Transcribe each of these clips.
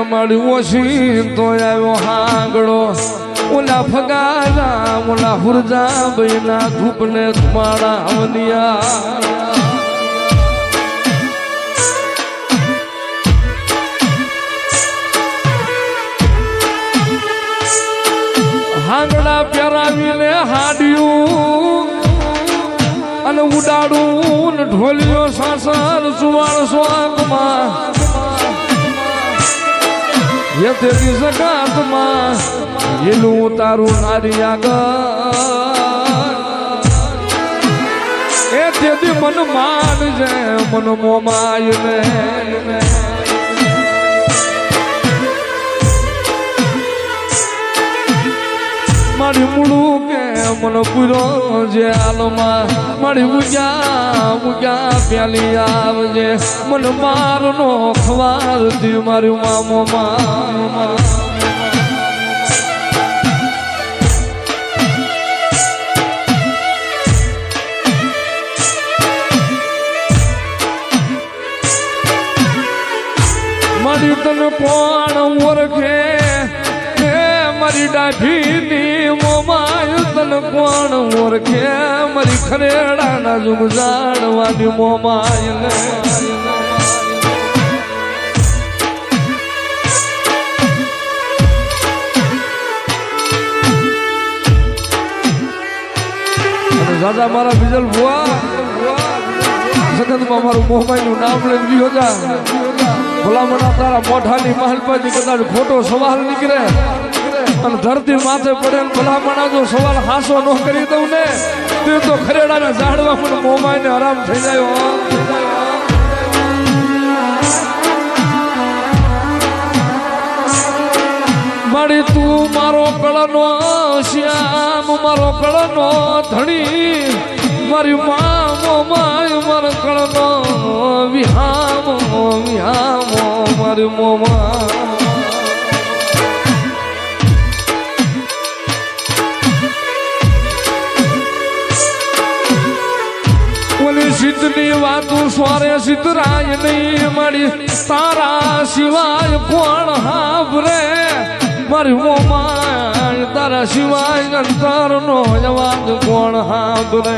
મારી ઓછી તો આવ્યો હાગડો ઓલા ફગારા ઓલા હુરજા બૈના ધૂપને મારા અવનિયા હાંગડા પહેરાવીને હાડ્યું અને ઉડાડું ઢોલિયો સાસર સુવાળ સ્વાગમાં એ તેરી સગાતમાં એલું તારું નારી આગળ એ તેથી મન માન છે મન મોમાય ને મારી મૂળું કે મન પૂરો જે હાલમાં મારી ઉગ્યા પ્યાલી આવજે મન મારનો ખવારતી મારી મામો મારી તને કોણ ઓળખે મારી ડાભીની મોમાય તન કોણ ઓળખે મારી ખરેડાના જુગ જાણવાની મોમાય ને દાદા મારા બીજલ ભુવા જગતમાં મારું મોમાયનું નામ લઈને ગયો જા ભલામણા તારા મોઢાની માલપાથી કદાચ ખોટો સવાલ નીકળે અને ધરતી માથે પડે ભલામણા જો સવાલ હાસો ન કરી દઉં ને તે તો ખરેડાને ઝાડવા પણ મોમાય ને આરામ થઈ જાય મારી તું મારો કળનો શ્યામ મારો કળનો ધણી મારી મોમાય મારો કળનો વિહામો મારી મોમા સિદ્ધની વાતું સ્વારે સિદ્ધરાય નહીં મારી તારા સિવાય કોણ હાભરે મારી મોમાય તારા સિવાય અંતરનો અવાજ કોણ હાભરે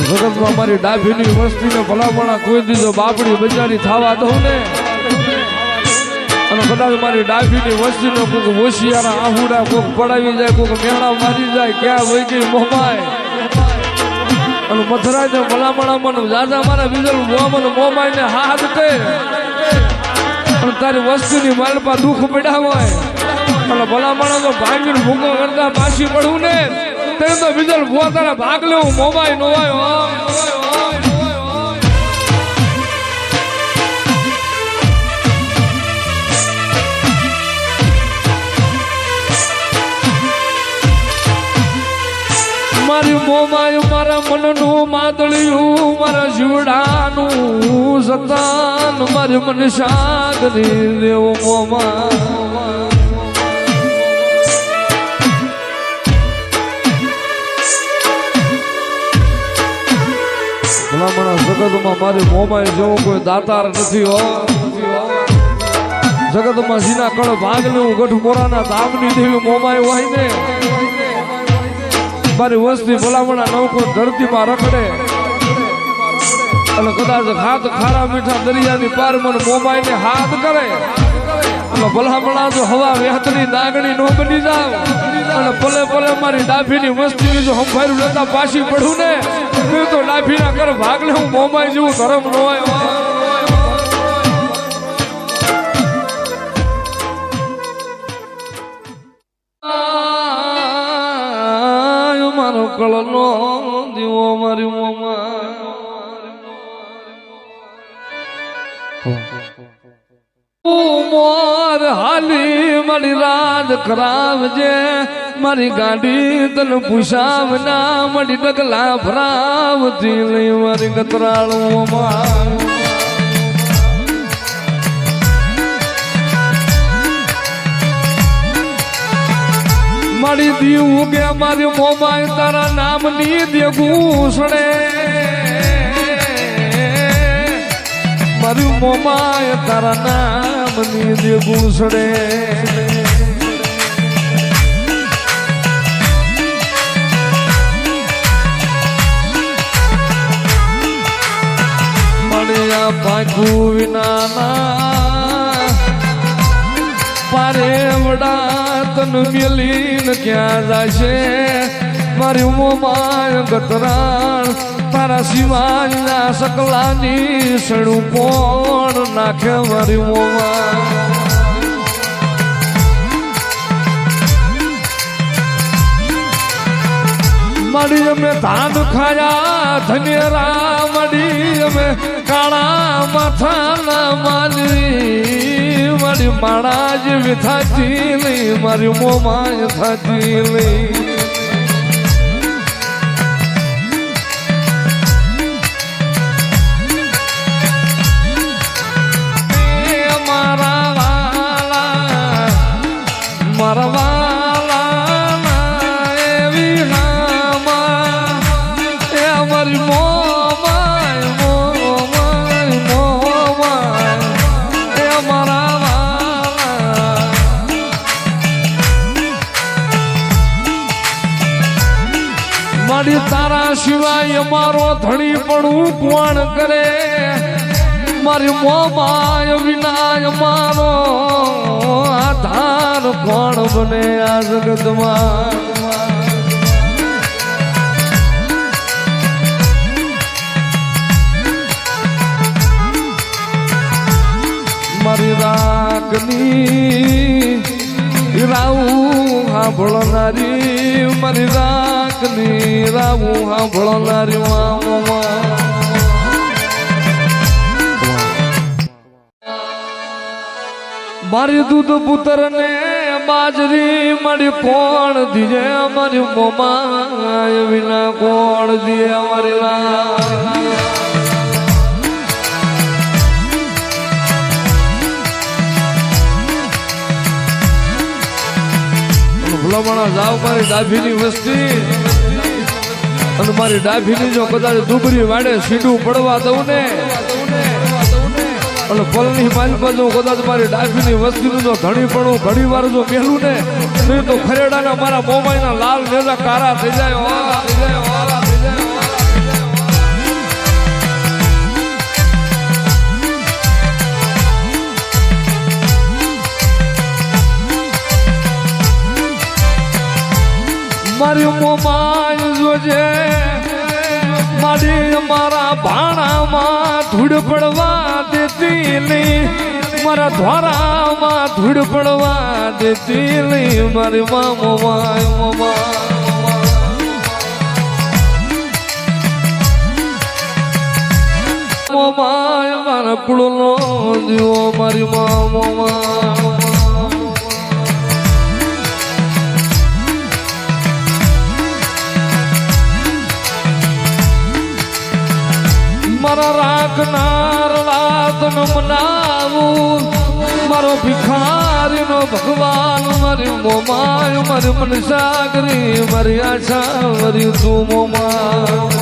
જગતમાં મારી ડાભીની વસ્તીને ભલામણા કોઈ દીધો બાપડી બજારી થવા દઉં ને અને કદાચ મારી ડાભીની વસ્તીનો કોઈક હોશિયારા આહુડા કોઈક પડાવી જાય કોઈક મેળા મારી જાય ક્યાં વહી ગઈ મોમાય અને મથરાજ ભલામણા મને દાદા મારા બીજલ મોમાય ને હાથ કે અને તારી વસ્તીની માલપા દુઃખ પડ્યા હોય અને ભલામણા તો ભાંગીને ભૂકો કરતા પાછી પડવું ને તે તો બીજલ ભૂવા તારા ભાગ લેવું મોમાય નો હોય મારી મોમાય મારા મનનું માદળિયું મારા જીવડાનું સતાન મારી મન શાદની દેવ મોમા ભલામણા જગતમાં મારી મોમાય જેવો કોઈ દાતાર નથી હો જગતમાં સીના કળ ભાગ લેવું ગઢ મોરાના ધામની દેવી મોમાય હોય ને મારી વસ્તી ભલામણા નવકો ધરતીમાં રખડે અને કદાચ હાથ ખારા મીઠા દરિયાની પાર મને મોમાય ને હાથ કરે અને ભલામણા જો હવા વેહતની દાગણી નો બની જાવ અને ભલે ભલે મારી ડાભીની વસ્તી જો હંફાર્યું લેતા પાછી પડું ને તો ડાભીના કર ભાગ લે હું મોમાય જેવું ધર્મ ન હોય કળનો દીવો મારી મોમા મોર હાલી મારી રાજ કરાવજે મારી ગાડી તને પૂછાવ ના મારી ડગલા ભરાવતી લઈ મારી ગતરાળું મારી દીવ ઉગે મારી મોમાય તારા નામની દેગુસડે મારી મોમાય તારા નામની દેગુસડે મળ્યા પાકું વિનાના પારેવડા તન મેલીને ક્યાં જાશે મારી મોમાય ગતરાણ તારા સિવાયના સકલાની સણું કોણ નાખે મારી મોમાય મળી અમે ધાન ખાયા ધનેરા મળી અમે કાળા માથાના માલી મારી માણા જેવી થાતી લઈ મારી મોમાય થાતી લઈ મારા વાલા મારા તારા સિવાય મારો ધણી પણ કોણ કરે મારી મોમાય વિના મારો આધાર કોણ બને આ જગતમાં મારી રાખની રાવું સાંભળનારી મારી રાખની રાવું સાંભળનારી મારી દૂધ પુત્ર ને બાજરી મારી કોણ દીજે મારી મોમાય વિના કોણ દીએ મારી ભલામણા જાવ મારી ડાભીની વસ્તી અને મારી ડાભીની જો કદાચ દુબરી વાડે સીડું પડવા દઉં ને અને પલની માલપા જો કદાચ મારી ડાભીની વસ્તીનું જો ધણી પણ ઘણી વાર જો મેલું ને નહીં તો ખરેડાના મારા મોમાઈના લાલ નેજા કારા થઈ જાય મારી મોમાય જોજે મારી મારા ભાણામાં ધૂળ પડવા દેતી નહીં મારા ધોરામાં ધૂળ પડવા દેતી નહીં મારી મોમાય મોમાય મારા કુળનો દીવો મારી મોમાય મારા રાખનાર રાતન મનાવું મારો ભિખારીનો ભગવાન મારી મોમાય મારી મનસાગરી મારી આશા મારી તું મોમાય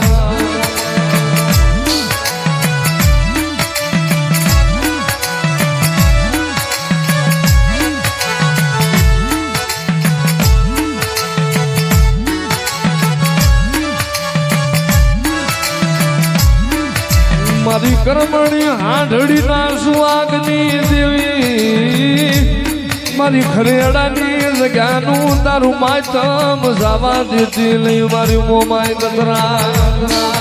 મારી કરમણી હાંડળી ના સુવાગની દેવી મારી ખરેડાની જગ્યાનું તારું માતમ જવા દેતી નહીં મારી મોમાય કતરા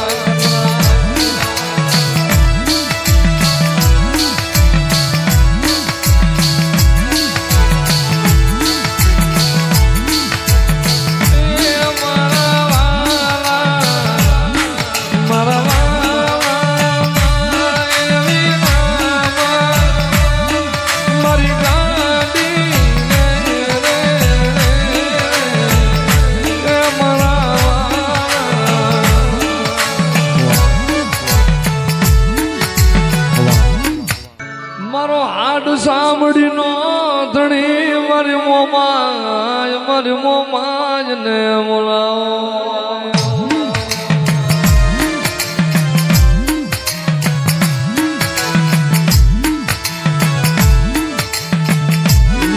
મારી મોમાજ ને બોલાવો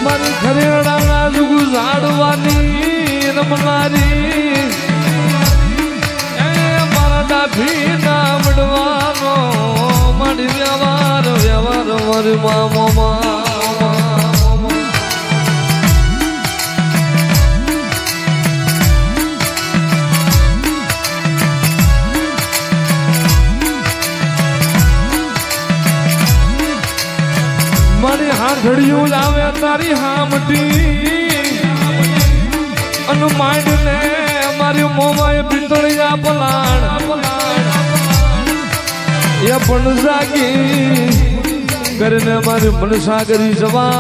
મારી ખરેડાના જુગ ઝાડવાની રમનારી મારા ડાભી ના મળવાનો મારી વ્યવહાર મારી મામા મારી હાથડિયું લાવે તારી હામટી અને માંડ ને મારી મોમાએ પિતળિયા પલાણ એ પણ જાગી કરીને મારી મનસા કરી જવા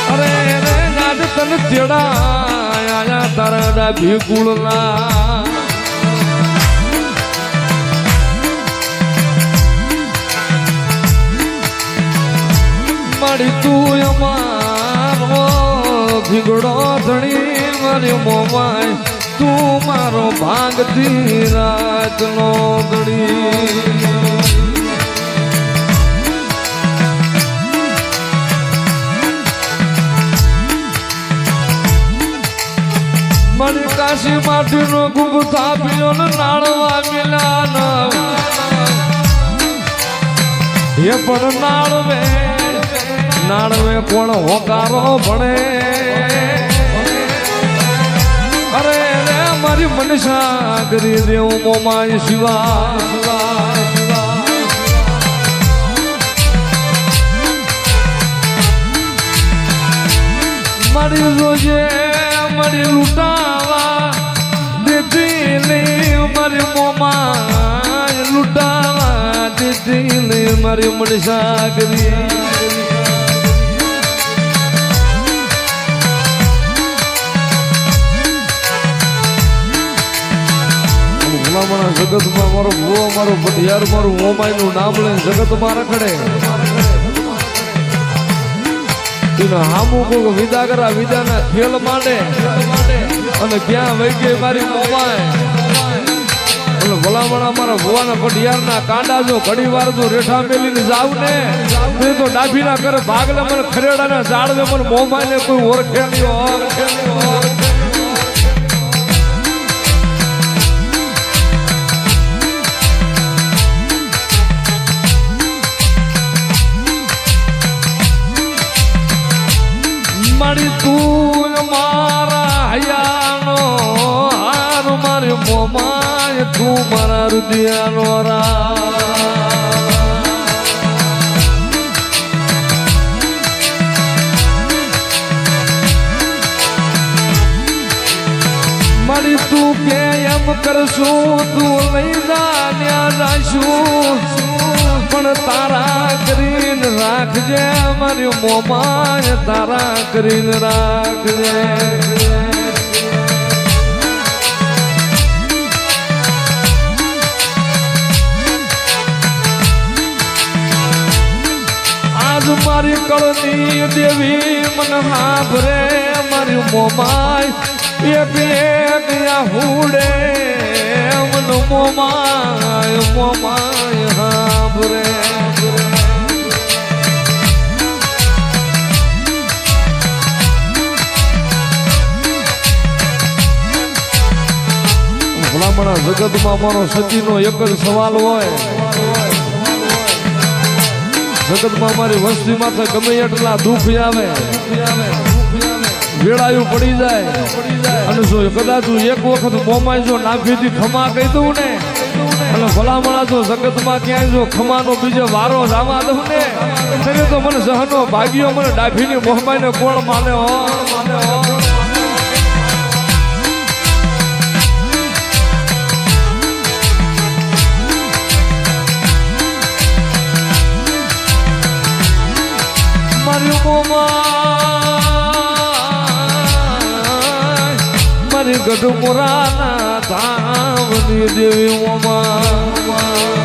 અરે રે ગાડ તન તેડા આયા તારા ડાભી કુળના મારી તું અમારો ભીગડો ધણી મારી મોમાય તું મારો ભાગતી રાતનો ધણી મારી કાશી માટીનો ગુબ થાપ્યો ને નાળવા મિલા એ પણ નાળવે નાળવે કોણ હોકારો ભણે અરે રે મારી મનસા કરી દેવું મોમાય શિવા મારી જોજે મારી લૂંટાવા દીધી નહીં મારી મોમાય લૂંટાવા દીધી નહીં મારી મનસા કરી જગતમાં મારો ભૂવો મારો ભટિયાર મારું મોમાઈ નું નામ લઈને જગતમાં રખડે હામું કોક વિદા કરા વિદાના ખેલ માંડે અને ક્યાં વહી ગઈ મારી મોમાઈ ભલામણા મારા ભુવાના ભટિયારના કાંડા જો ઘડી વાર જો રેઠા મેલીને જાવ ને તો ડાભી ના કરે ભાગલે મને ખરેડાના ઝાડવે મને મોમાઈ ને કોઈ ઓળખે નહીં મારી તું મારા હૈયાનો હાર મારી મોમાય તું મારા રુદિયાનો રા મારી તું કે એમ કરશું તું લઈ જા ત્યાં જાશું પણ તારા કરીને રાખજે મારી મોમાય તારા કરીને રાખજે આજ મારી કળની દેવી મને હાભરે મારી મોમાય એક હુડે મન મોમાય હાભરે ભલામણા જગતમાં મારો સચીનો એક જ સવાલ હોય જગતમાં મારી વસ્તી માથે ગમે એટલા દુઃખ આવે વેળાયું પડી જાય અને જો કદાચ એક વખત મોમાય જો નાખીથી ખમા કહી દઉં ને અને ભલામણા જો જગતમાં ક્યાંય જો ખમાનો બીજો વારો જવા દઉં ને ત્યારે તો મને જહનો ભાગ્યો મને ડાભીની મોહમાઈને કોણ માને હો મારી મારી ગઢપુરાના ધામની દેવી મોમા